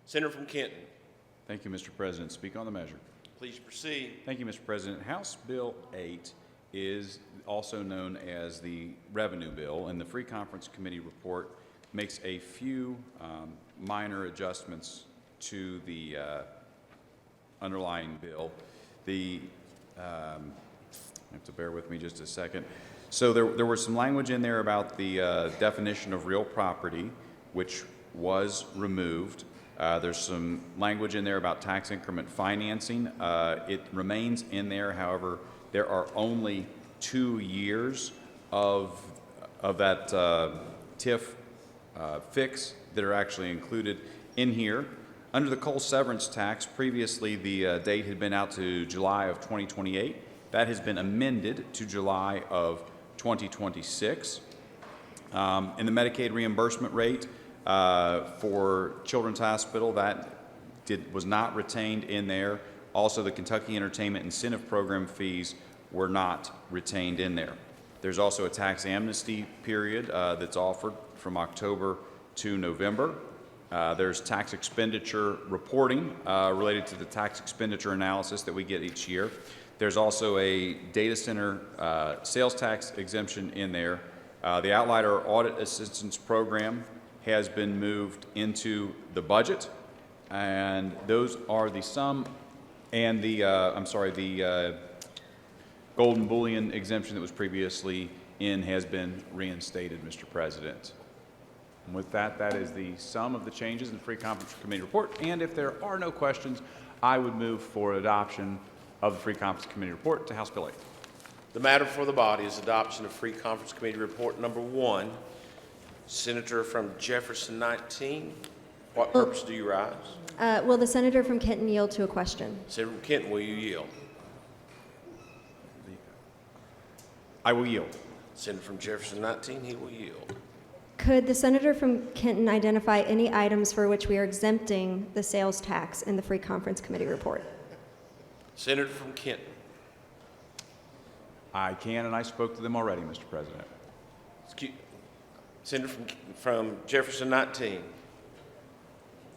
Senator from Kenton. Thank you, Mr. President. Speak on the measure. Please proceed. Thank you, Mr. President. House Bill 8 is also known as the Revenue Bill, and the Free Conference Committee report makes a few minor adjustments to the underlying bill. You have to bear with me just a second. So there was some language in there about the definition of real property, which was removed. There's some language in there about tax increment financing. It remains in there. However, there are only 2 years of that TIF fix that are actually included in here. Under the coal severance tax, previously the date had been out to July of 2028. That has been amended to July of 2026. In the Medicaid reimbursement rate for Children's Hospital, that was not retained in there. Also, the Kentucky Entertainment Incentive Program fees were not retained in there. There's also a tax amnesty period that's offered from October to November. There's tax expenditure reporting related to the tax expenditure analysis that we get each year. There's also a data center sales tax exemption in there. The Outlier Audit Assistance Program has been moved into the budget, and those are the sum, and the golden bullion exemption that was previously in has been reinstated, Mr. President. And with that, that is the sum of the changes in the Free Conference Committee report. And if there are no questions, I would move for adoption of the Free Conference Committee report to House Bill 8. The matter before the body is adoption of Free Conference Committee report number 1. Senator from Jefferson 19. What purpose do you rise? Will the senator from Kenton yield to a question? Senator from Kenton, will you yield? I will yield. Senator from Jefferson 19, he will yield. Could the senator from Kenton identify any items for which we are exempting the sales tax in the Free Conference Committee report? Senator from Kenton. I can, and I spoke to them already, Mr. President. Senator from Jefferson 19.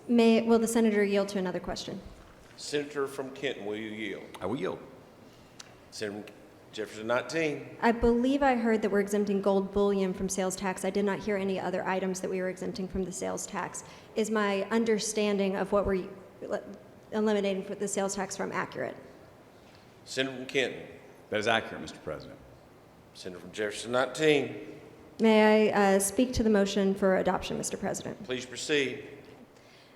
Will the senator yield to another question? Senator from Kenton, will you yield? I will yield. Senator from Jefferson 19. I believe I heard that we're exempting gold bullion from sales tax. I did not hear any other items that we were exempting from the sales tax. Is my understanding of what we're eliminating the sales tax from accurate? Senator from Kenton. That is accurate, Mr. President. Senator from Jefferson 19. May I speak to the motion for adoption, Mr. President? Please proceed.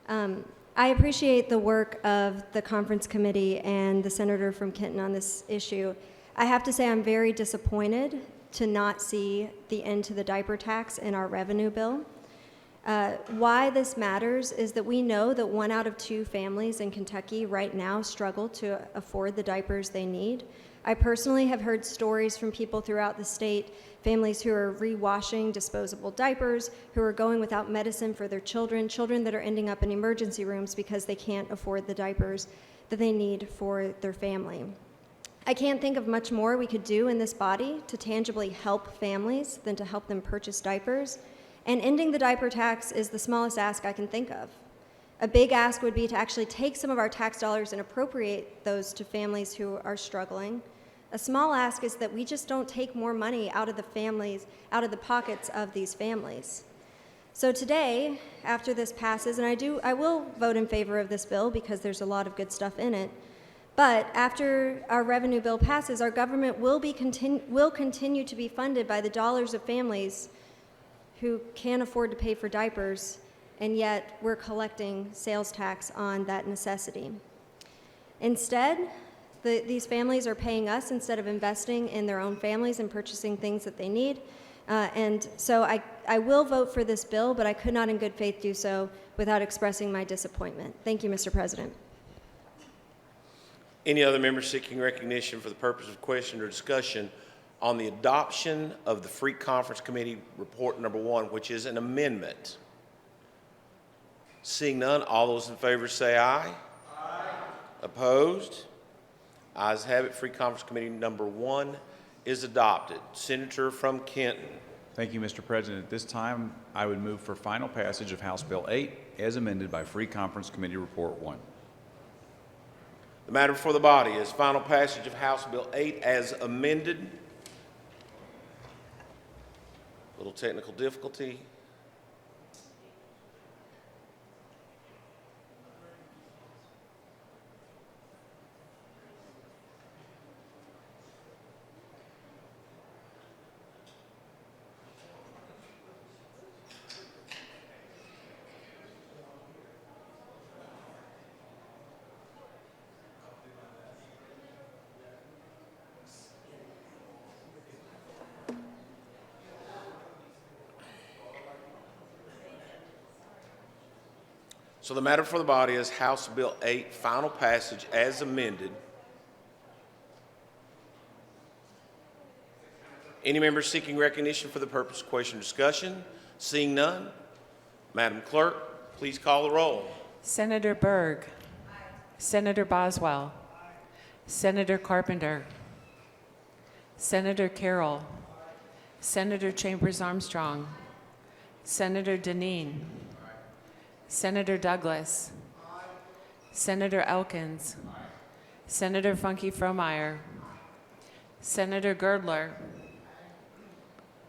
I appreciate the work of the conference committee and the senator from Kenton on this issue. I have to say I'm very disappointed to not see the end to the diaper tax in our revenue bill. Why this matters is that we know that 1 out of 2 families in Kentucky right now struggle to afford the diapers they need. I personally have heard stories from people throughout the state, families who are rewashing disposable diapers, who are going without medicine for their children, children that are ending up in emergency rooms because they can't afford the diapers that they need for their family. I can't think of much more we could do in this body to tangibly help families than to help them purchase diapers, and ending the diaper tax is the smallest ask I can think of. A big ask would be to actually take some of our tax dollars and appropriate those to families who are struggling. A small ask is that we just don't take more money out of the pockets of these families. So today, after this passes, and I will vote in favor of this bill because there's a lot of good stuff in it, but after our revenue bill passes, our government will continue to be funded by the dollars of families who can't afford to pay for diapers, and yet we're collecting sales tax on that necessity. Instead, these families are paying us instead of investing in their own families and purchasing things that they need. And so I will vote for this bill, but I could not in good faith do so without expressing my disappointment. Thank you, Mr. President. Any other members seeking recognition for the purpose of question or discussion on the adoption of the Free Conference Committee report number 1, which is an amendment? Seeing none, all those in favor say aye. Aye. Opposed? Ayes have it. Free Conference Committee number 1 is adopted. Senator from Kenton. Thank you, Mr. President. At this time, I would move for final passage of House Bill 8 as amended by Free Conference Committee Report 1. The matter before the body is final passage of House Bill 8 as amended. Little technical difficulty. So the matter for the body is House Bill 8, final passage as amended. Any member seeking recognition for the purpose of question or discussion? Seeing none, Madam Clerk, please call the roll. Senator Berg. Senator Boswell. Senator Carpenter. Senator Carroll. Senator Chambers Armstrong. Senator Deneen. Senator Douglas. Senator Elkins. Senator Funky Fromeyer. Senator Girdler.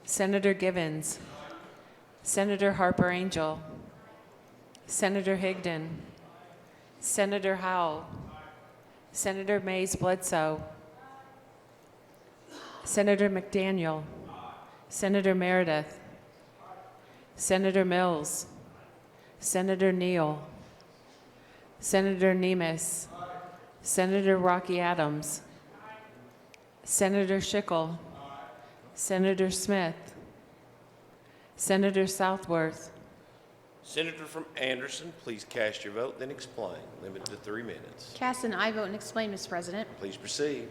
Senator Givens. Senator Harper Angel. Senator Higdon. Senator Howell. Senator Mays Bledsoe. Senator McDaniel. Senator Meredith. Senator Mills. Senator Neal. Senator Nemes. Senator Rocky Adams. Senator Schickel. Senator Smith. Senator Southworth. Senator from Anderson, please cast your vote, then explain. Limited to 3 minutes. Cast an aye vote and explain, Mr. President. Please proceed.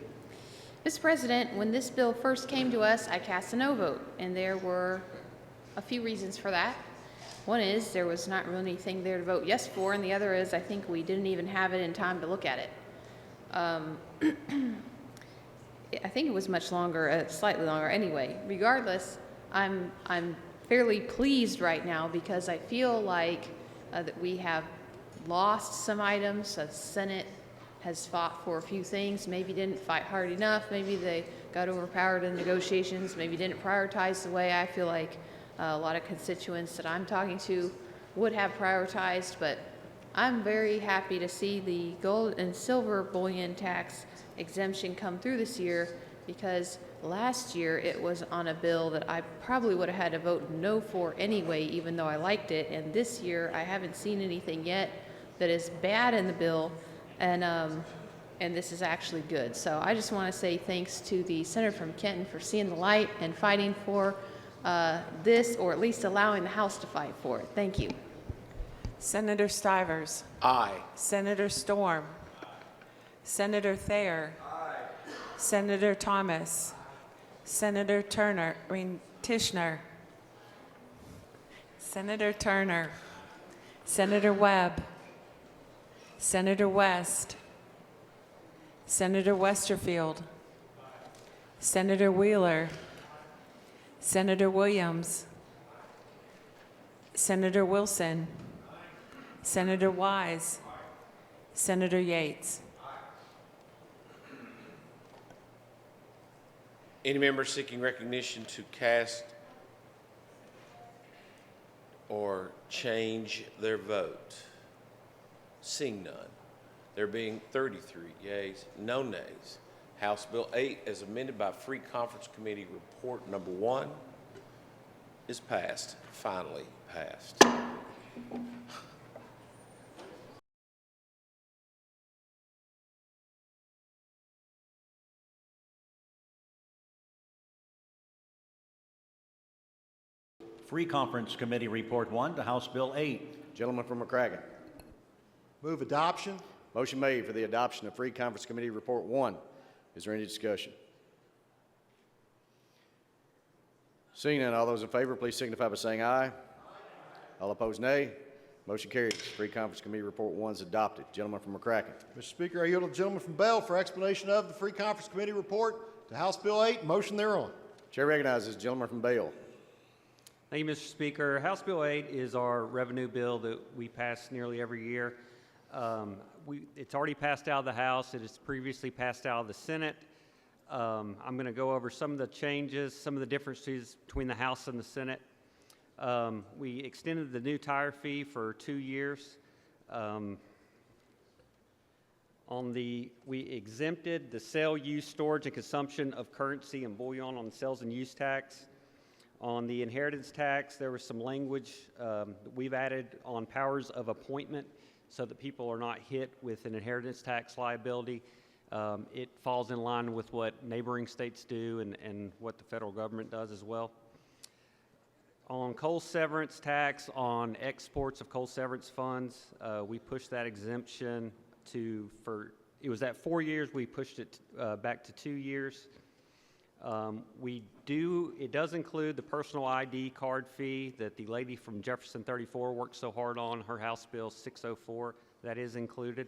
Mr. President, when this bill first came to us, I cast a no vote, and there were a few reasons for that. One is there was not really anything there to vote yes for, and the other is I think we didn't even have it in time to look at it. I think it was much longer, slightly longer anyway. Regardless, I'm fairly pleased right now because I feel like that we have lost some items. The Senate has fought for a few things, maybe didn't fight hard enough, maybe they got overpowered in negotiations, maybe didn't prioritize the way I feel like a lot of constituents that I'm talking to would have prioritized, but I'm very happy to see the gold and silver bullion tax exemption come through this year because last year it was on a bill that I probably would have had to vote no for anyway, even though I liked it, and this year I haven't seen anything yet that is bad in the bill, and this is actually good. So I just want to say thanks to the Senator from Kenton for seeing the light and fighting for this, or at least allowing the House to fight for it. Thank you. Senator Stivers. Aye. Senator Storm. Senator Thayer. Senator Thomas. Senator Tishner. Senator Turner. Senator Webb. Senator West. Senator Westerfield. Senator Wheeler. Senator Williams. Senator Wilson. Senator Wise. Senator Yates. Any member seeking recognition to cast or change their vote? Seeing none. There being 33 yeas, no nays. House Bill 8, as amended by Free Conference Committee Report Number 1, is passed, finally passed. Free Conference Committee Report 1 to House Bill 8. Gentleman from McCracken. Move adoption. Motion made for the adoption of Free Conference Committee Report 1. Is there any discussion? Seeing none, all those in favor, please signify by saying aye. All opposed, nay. Motion carries. Free Conference Committee Report 1 is adopted. Gentleman from McCracken. Mr. Speaker, I yield to the gentleman from Bell for explanation of the Free Conference Committee report to House Bill 8 and motion thereon. Chair recognizes the gentleman from Bale. Thank you, Mr. Speaker. House Bill 8 is our revenue bill that we pass nearly every year. It's already passed out of the House. It has previously passed out of the Senate. I'm going to go over some of the changes, some of the differences between the House and the Senate. We extended the new tire fee for 2 years. We exempted the sale, use, storage, and consumption of currency and bullion on the sales and use tax. On the inheritance tax, there was some language that we've added on powers of appointment so that people are not hit with an inheritance tax liability. It falls in line with what neighboring states do and what the federal government does as well. On coal severance tax on exports of coal severance funds, we pushed that exemption it was at 4 years, we pushed it back to 2 years. It does include the personal ID card fee that the lady from Jefferson 34 worked so hard on, her House Bill 604, that is included.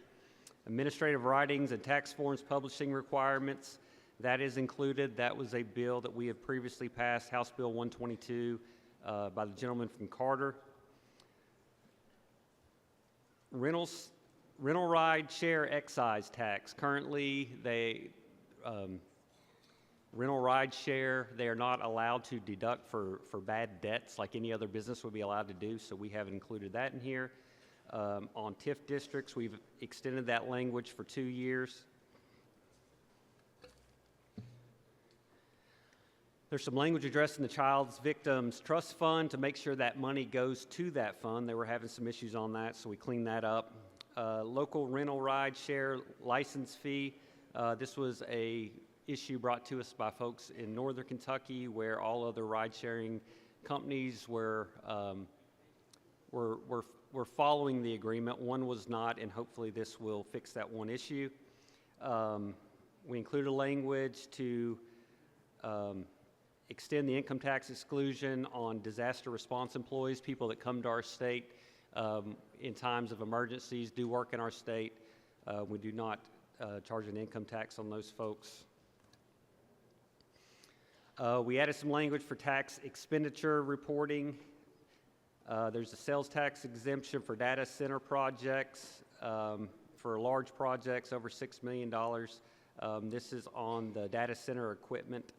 Administrative writings and tax forms publishing requirements, that is included. That was a bill that we have previously passed, House Bill 122, by the gentleman from Carter. Rental ride share excise tax. Currently, rental ride share, they are not allowed to deduct for bad debts like any other business would be allowed to do, so we haven't included that in here. On TIF districts, we've extended that language for 2 years. There's some language addressing the Child's Victims Trust Fund to make sure that money goes to that fund. They were having some issues on that, so we cleaned that up. Local rental ride share license fee. This was a issue brought to us by folks in Northern Kentucky where all other ride-sharing companies were following the agreement. One was not, and hopefully this will fix that one issue. We included language to extend the income tax exclusion on disaster response employees, people that come to our state in times of emergencies, do work in our state. We do not charge an income tax on those folks. We added some language for tax expenditure reporting. There's a sales tax exemption for data center projects, for large projects over $6 million. This is on the data center equipment.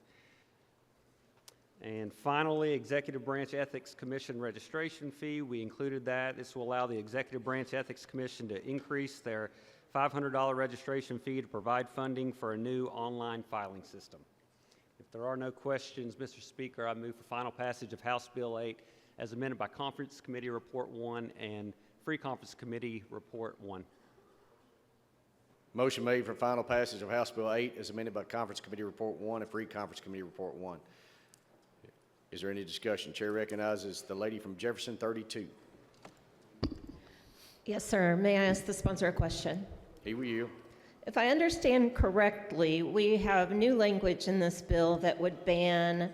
And finally, Executive Branch Ethics Commission registration fee. We included that. This will allow the Executive Branch Ethics Commission to increase their $500 registration fee to provide funding for a new online filing system. If there are no questions, Mr. Speaker, I move for final passage of House Bill 8 as amended by Conference Committee Report 1 and Free Conference Committee Report 1. Motion made for final passage of House Bill 8 as amended by Conference Committee Report 1 and Free Conference Committee Report 1. Is there any discussion? Chair recognizes the lady from Jefferson 32. Yes, sir. May I ask the sponsor a question? Here we you. If I understand correctly, we have new language in this bill that would ban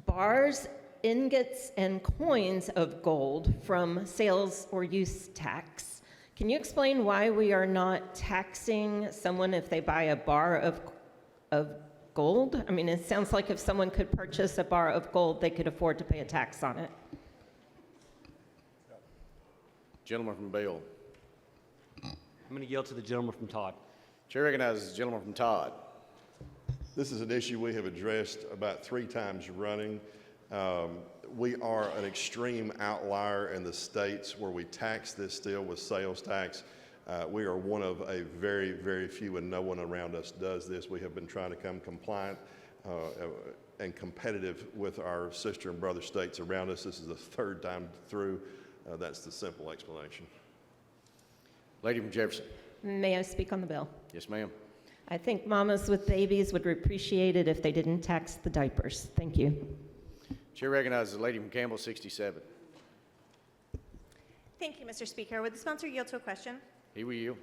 bars, ingots, and coins of gold from sales or use tax. Can you explain why we are not taxing someone if they buy a bar of gold? I mean, it sounds like if someone could purchase a bar of gold, they could afford to pay a tax on it. Gentleman from Bell. I'm going to yield to the gentleman from Todd. Chair recognizes the gentleman from Todd. This is an issue we have addressed about 3 times running. We are an extreme outlier in the states where we tax this still with sales tax. We are one of a very, very few, and no one around us does this. We have been trying to come compliant and competitive with our sister and brother states around us. This is the 3rd time through. That's the simple explanation. Lady from Jefferson. May I speak on the bill? Yes, ma'am. I think mamas with babies would appreciate it if they didn't tax the diapers. Thank you. Chair recognizes the lady from Campbell 67. Thank you, Mr. Speaker. Would the sponsor yield to a question? Here we you.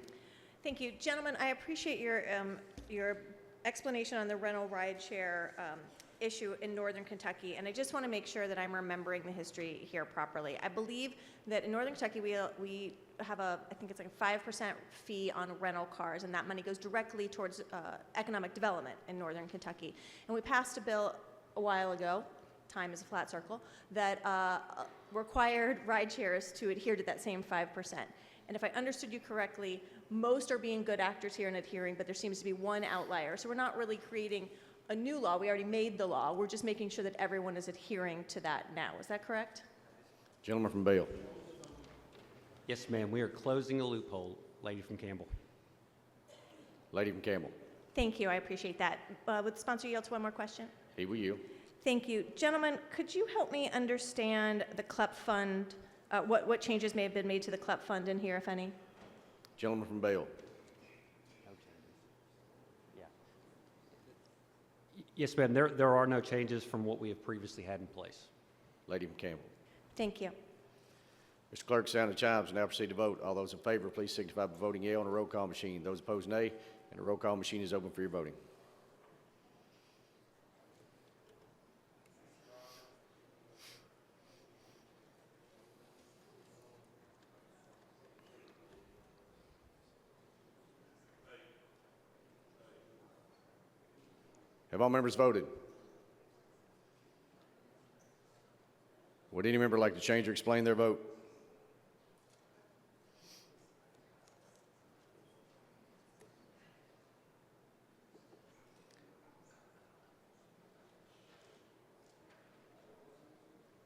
Thank you. Gentlemen, I appreciate your explanation on the rental ride share issue in Northern Kentucky, and I just want to make sure that I'm remembering the history here properly. I believe that in Northern Kentucky we have I think it's like a 5% fee on rental cars, and that money goes directly towards economic development in Northern Kentucky. And we passed a bill a while ago time is a flat circle, that required ride shares to adhere to that same 5%. And if I understood you correctly, most are being good actors here and adhering, but there seems to be one outlier. So we're not really creating a new law. We already made the law. We're just making sure that everyone is adhering to that now. Is that correct? Gentleman from Bale. Yes, ma'am, we are closing a loophole. Lady from Campbell. Lady from Campbell. Thank you. I appreciate that. Would the sponsor yield to one more question? He will yield. Thank you. Gentlemen, could you help me understand the CLEP fund, what changes may have been made to the CLEP fund in here, if any? Gentleman from Bale. Yes, ma'am, there are no changes from what we have previously had in place. Lady from Campbell. Thank you. Mr. Clerk, sound the chimes. Now proceed to vote. All those in favor, please signify by voting yea on the roll call machine. Those opposed, nay. And the roll call machine is open for your voting. Have all members voted? Would any member like to change or explain their vote?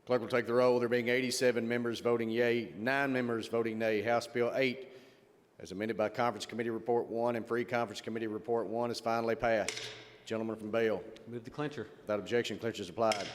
Clerk will take the roll. There being 87 members voting yea, 9 members voting nay. House Bill 8, as amended by Conference Committee Report 1 and Free Conference Committee Report 1, is finally passed. Gentleman from Bale. Move the clincher. Without objection, clincher is applied.